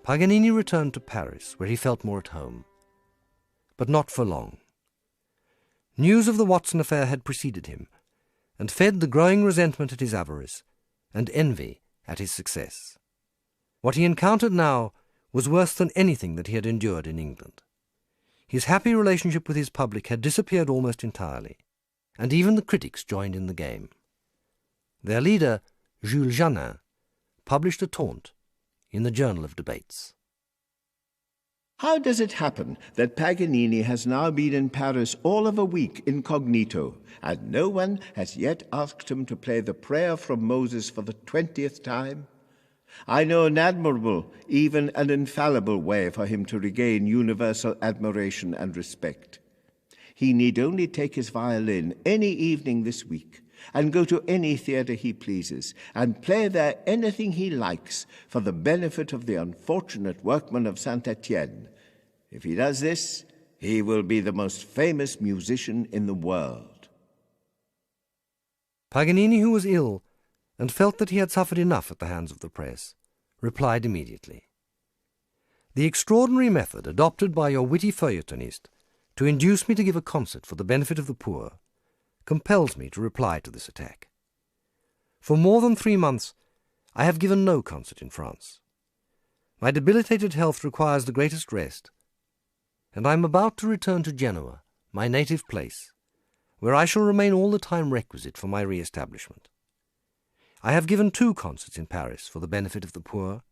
Paganini returned to Paris, where he felt more at home. But not for long. News of the Watson affair had preceded him, and fed the growing resentment at his avarice and envy at his success. What he encountered now was worse than anything that he had endured in England. His happy relationship with his public had disappeared almost entirely, and even the critics joined in the game. Their leader, Jules Janin, published a taunt in the Journal of Debates. How does it happen that Paganini has now been in Paris all of a week incognito, and no one has yet asked him to play the prayer from Moses for the 20th time? I know an admirable, even an infallible way for him to regain universal admiration and respect. He need only take his violin any evening this week and go to any theatre he pleases and play there anything he likes for the benefit of the unfortunate workmen of Saint-Étienne. If he does this, he will be the most famous musician in the world. Paganini, who was ill and felt that he had suffered enough at the hands of the press, replied immediately. The extraordinary method adopted by your witty feuilletonist to induce me to give a concert for the benefit of the poor compels me to reply to this attack. For more than 3 months I have given no concert in France. My debilitated health requires the greatest rest, and I am about to return to Genoa, my native place, where I shall remain all the time requisite for my re-establishment. I have given 2 concerts in Paris for the benefit of the poor.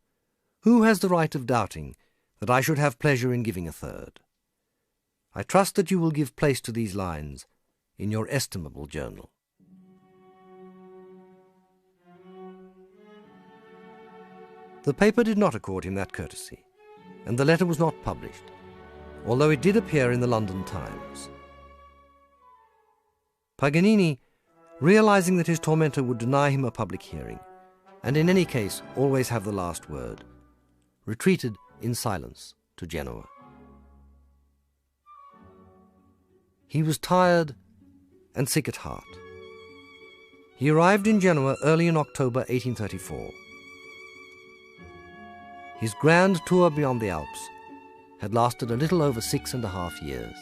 Who has the right of doubting that I should have pleasure in giving a 3rd? I trust that you will give place to these lines in your estimable journal. The paper did not accord him that courtesy, and the letter was not published, although it did appear in the London Times. Paganini, realizing that his tormentor would deny him a public hearing, and in any case always have the last word, retreated in silence to Genoa. He was tired and sick at heart. He arrived in Genoa early in October 1834. His grand tour beyond the Alps had lasted a little over 6.5 years.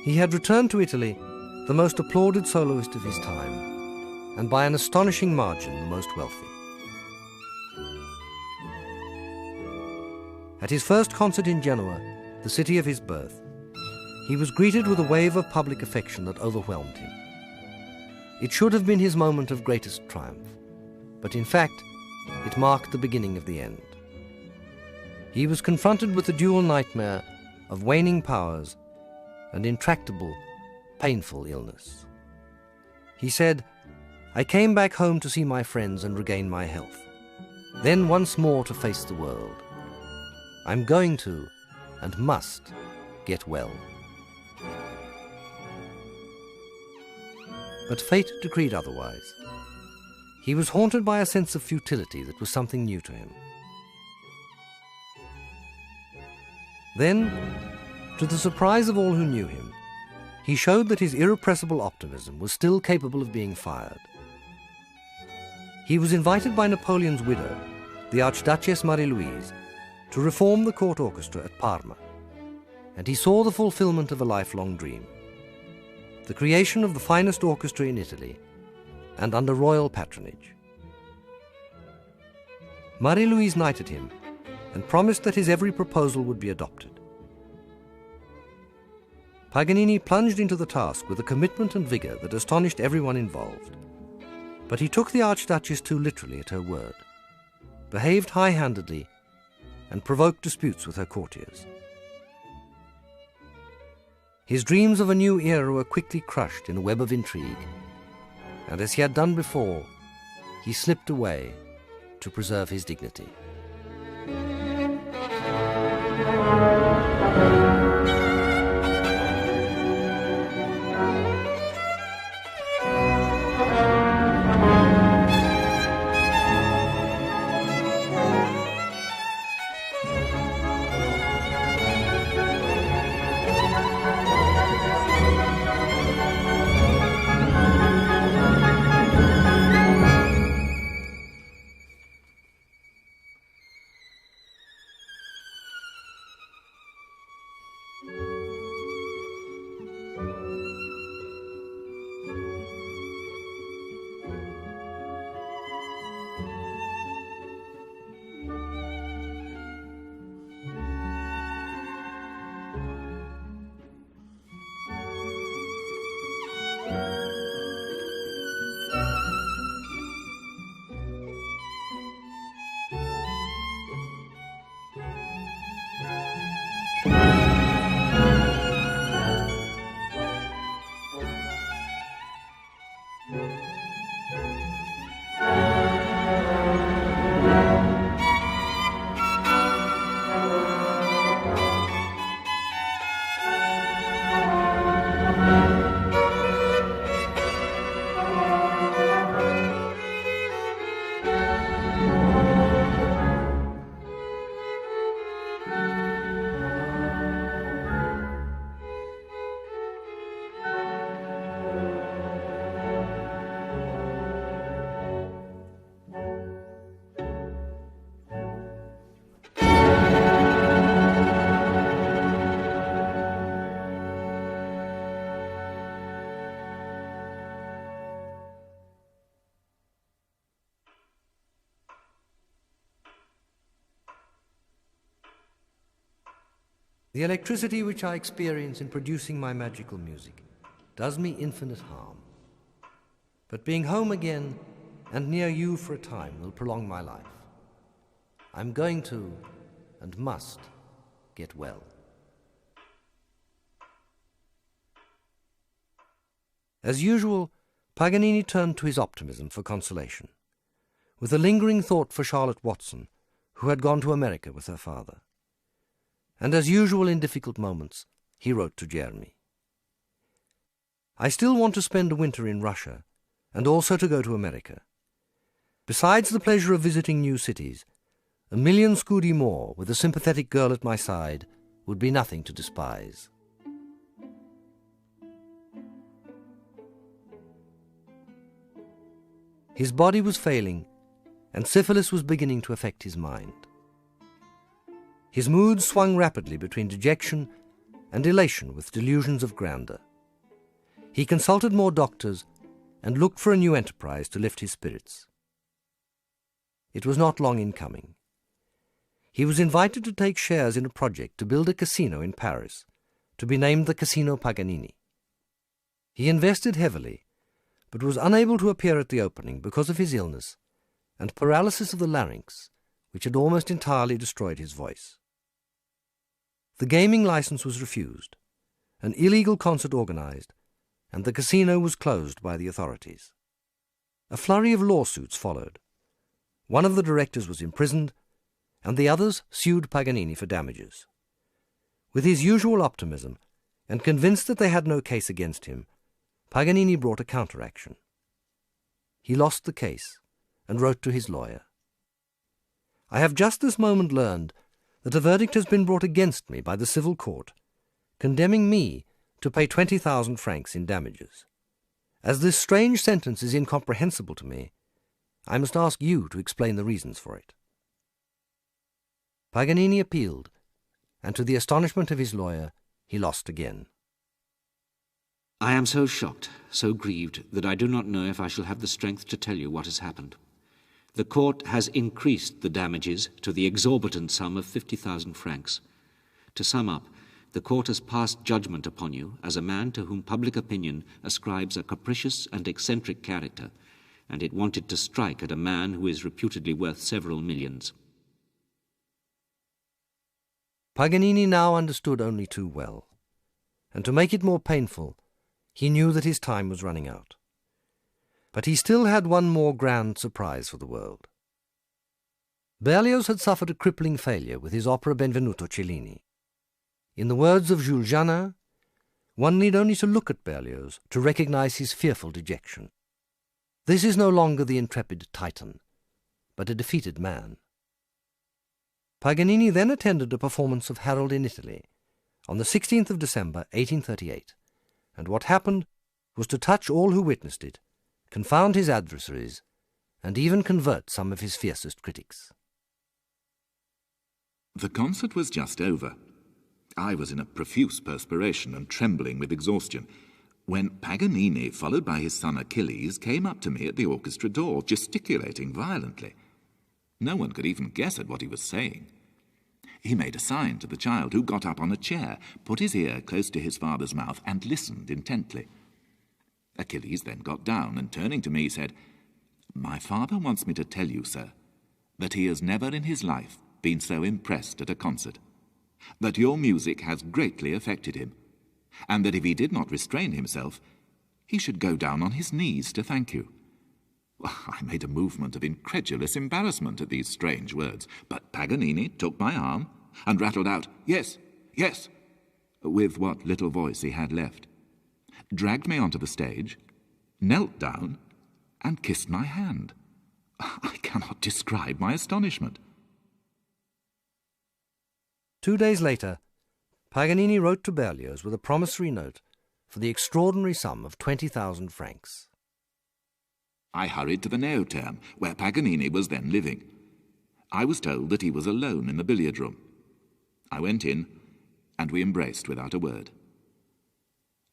He had returned to Italy the most applauded soloist of his time, and by an astonishing margin the most wealthy. At his first concert in Genoa, the city of his birth, he was greeted with a wave of public affection that overwhelmed him. It should have been his moment of greatest triumph, but in fact, it marked the beginning of the end. He was confronted with the dual nightmare of waning powers and intractable, painful illness. He said, "I came back home to see my friends and regain my health, then once more to face the world. I'm going to and must get well." But fate decreed otherwise. He was haunted by a sense of futility that was something new to him. Then, to the surprise of all who knew him, he showed that his irrepressible optimism was still capable of being fired. He was invited by Napoleon's widow, the Archduchess Marie-Louise, to reform the court orchestra at Parma, and he saw the fulfillment of a lifelong dream, the creation of the finest orchestra in Italy, and under royal patronage. Marie-Louise knighted him and promised that his every proposal would be adopted. Paganini plunged into the task with a commitment and vigor that astonished everyone involved. But he took the Archduchess too literally at her word, behaved high-handedly, and provoked disputes with her courtiers. His dreams of a new era were quickly crushed in a web of intrigue, and as he had done before, he slipped away to preserve his dignity. The electricity which I experience in producing my magical music does me infinite harm. But being home again and near you for a time will prolong my life. I'm going to and must get well. As usual, Paganini turned to his optimism for consolation, with a lingering thought for Charlotte Watson, who had gone to America with her father. And as usual in difficult moments, he wrote to Jeremy. I still want to spend a winter in Russia, and also to go to America. Besides the pleasure of visiting new cities, 1,000,000 scudi more with a sympathetic girl at my side would be nothing to despise. His body was failing, and syphilis was beginning to affect his mind. His mood swung rapidly between dejection and elation with delusions of grandeur. He consulted more doctors and looked for a new enterprise to lift his spirits. It was not long in coming. He was invited to take shares in a project to build a casino in Paris, to be named the Casino Paganini. He invested heavily, but was unable to appear at the opening because of his illness and paralysis of the larynx, which had almost entirely destroyed his voice. The gaming license was refused, an illegal concert organized, and the casino was closed by the authorities. A flurry of lawsuits followed. One of the directors was imprisoned, and the others sued Paganini for damages. With his usual optimism, and convinced that they had no case against him, Paganini brought a counteraction. He lost the case, and wrote to his lawyer. I have just this moment learned that a verdict has been brought against me by the civil court, condemning me to pay 20,000 francs in damages. As this strange sentence is incomprehensible to me, I must ask you to explain the reasons for it. Paganini appealed, and to the astonishment of his lawyer, he lost again. I am so shocked, so grieved, that I do not know if I shall have the strength to tell you what has happened. The court has increased the damages to the exorbitant sum of 50,000 francs. To sum up, the court has passed judgment upon you as a man to whom public opinion ascribes a capricious and eccentric character, and it wanted to strike at a man who is reputedly worth several millions. Paganini now understood only too well, and to make it more painful, he knew that his time was running out. But he still had one more grand surprise for the world. Berlioz had suffered a crippling failure with his opera Benvenuto Cellini. In the words of Jules Janin, one need only to look at Berlioz to recognize his fearful dejection. This is no longer the intrepid Titan, but a defeated man. Paganini then attended a performance of Harold in Italy on the 16th of December 1838, and what happened was to touch all who witnessed it, confound his adversaries, and even convert some of his fiercest critics. The concert was just over. I was in a profuse perspiration and trembling with exhaustion, when Paganini, followed by his son Achilles, came up to me at the orchestra door, gesticulating violently. No one could even guess at what he was saying. He made a sign to the child, who got up on a chair, put his ear close to his father's mouth, and listened intently. Achilles then got down, and turning to me said, "My father wants me to tell you, sir, that he has never in his life been so impressed at a concert, that your music has greatly affected him, and that if he did not restrain himself, he should go down on his knees to thank you." I made a movement of incredulous embarrassment at these strange words, but Paganini took my arm and rattled out, "Yes, yes," with what little voice he had left, dragged me onto the stage, knelt down, and kissed my hand. I cannot describe my astonishment. 2 days later, Paganini wrote to Berlioz with a promissory note for the extraordinary sum of 20,000 francs. I hurried to the Neoterme, where Paganini was then living. I was told that he was alone in the billiard room. I went in, and we embraced without a word.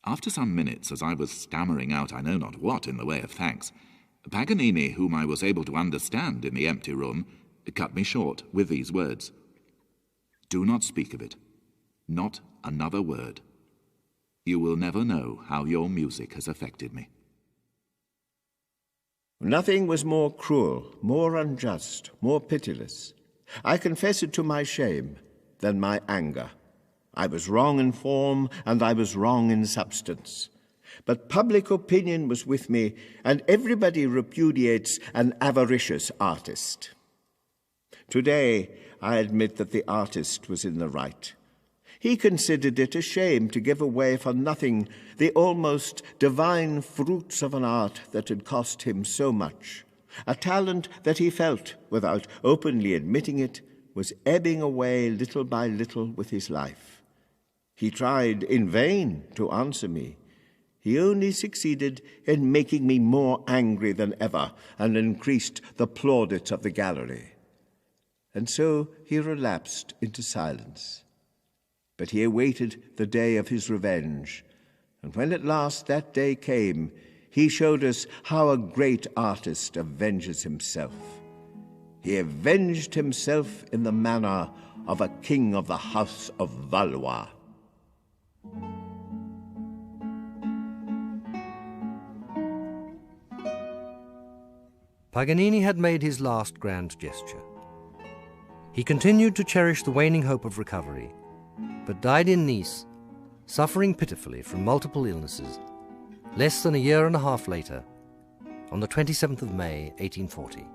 After some minutes, as I was stammering out I know not what in the way of thanks, Paganini, whom I was able to understand in the empty room, cut me short with these words: "Do not speak of it. Not another word. You will never know how your music has affected me." Nothing was more cruel, more unjust, more pitiless, I confess it to my shame, than my anger. I was wrong in form, and I was wrong in substance. But public opinion was with me, and everybody repudiates an avaricious artist. Today, I admit that the artist was in the right. He considered it a shame to give away for nothing the almost divine fruits of an art that had cost him so much, a talent that he felt, without openly admitting it, was ebbing away little by little with his life. He tried in vain to answer me. He only succeeded in making me more angry than ever, and increased the plaudits of the gallery. And so he relapsed into silence. But he awaited the day of his revenge, and when at last that day came, he showed us how a great artist avenges himself. He avenged himself in the manner of a king of the house of Valois. Paganini had made his last grand gesture. He continued to cherish the waning hope of recovery, but died in Nice, suffering pitifully from multiple illnesses, less than a year and a half later, on the 27th of May, 1840.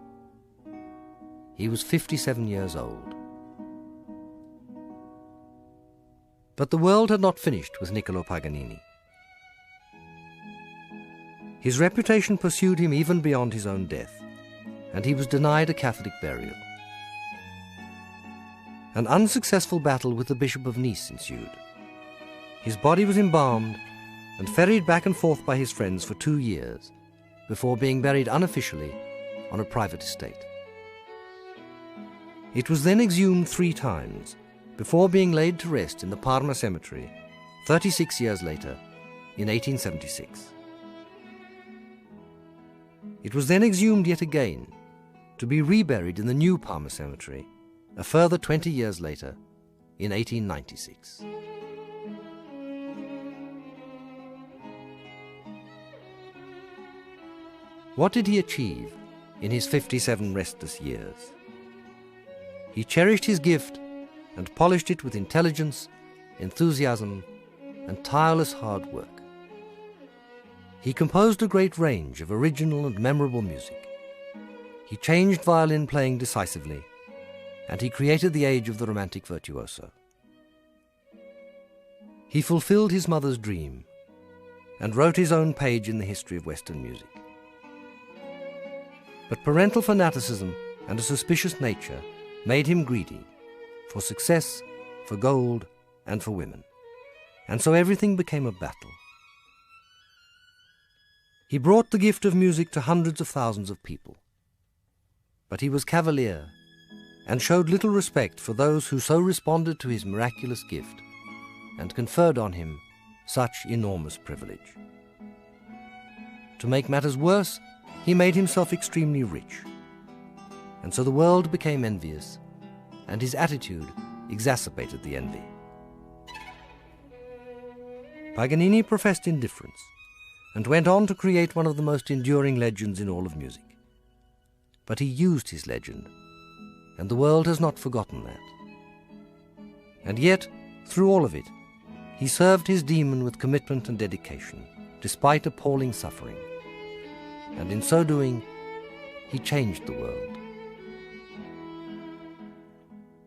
He was 57 years old. But the world had not finished with Niccolo Paganini. His reputation pursued him even beyond his own death, and he was denied a Catholic burial. An unsuccessful battle with the Bishop of Nice ensued. His body was embalmed and ferried back and forth by his friends for 2 years before being buried unofficially on a private estate. It was then exhumed 3 times before being laid to rest in the Parma cemetery 36 years later in 1876. It was then exhumed yet again to be reburied in the new Parma cemetery a further 20 years later in 1896. What did he achieve in his 57 restless years? He cherished his gift and polished it with intelligence, enthusiasm, and tireless hard work. He composed a great range of original and memorable music. He changed violin playing decisively and he created the age of the romantic virtuoso. He fulfilled his mother's dream and wrote his own page in the history of Western music. But parental fanaticism and a suspicious nature made him greedy for success, for gold, and for women, and so everything became a battle. He brought the gift of music to hundreds of thousands of people, but he was cavalier and showed little respect for those who so responded to his miraculous gift and conferred on him such enormous privilege. To make matters worse, he made himself extremely rich, and so the world became envious, and his attitude exacerbated the envy. Paganini professed indifference and went on to create one of the most enduring legends in all of music. But he used his legend, and the world has not forgotten that. And yet, through all of it, he served his demon with commitment and dedication, despite appalling suffering. And in so doing, he changed the world.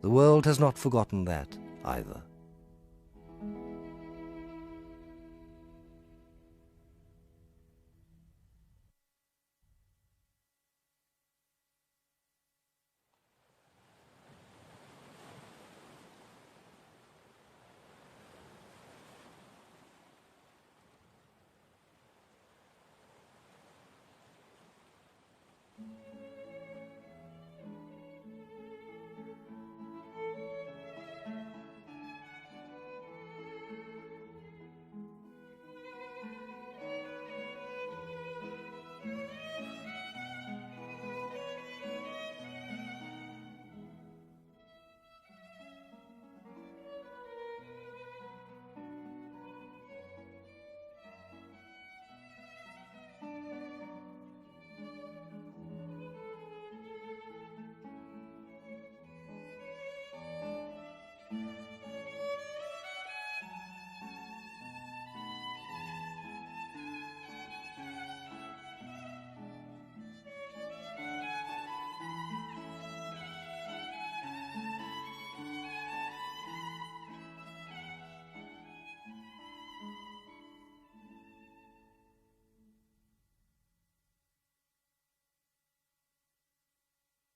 The world has not forgotten that either.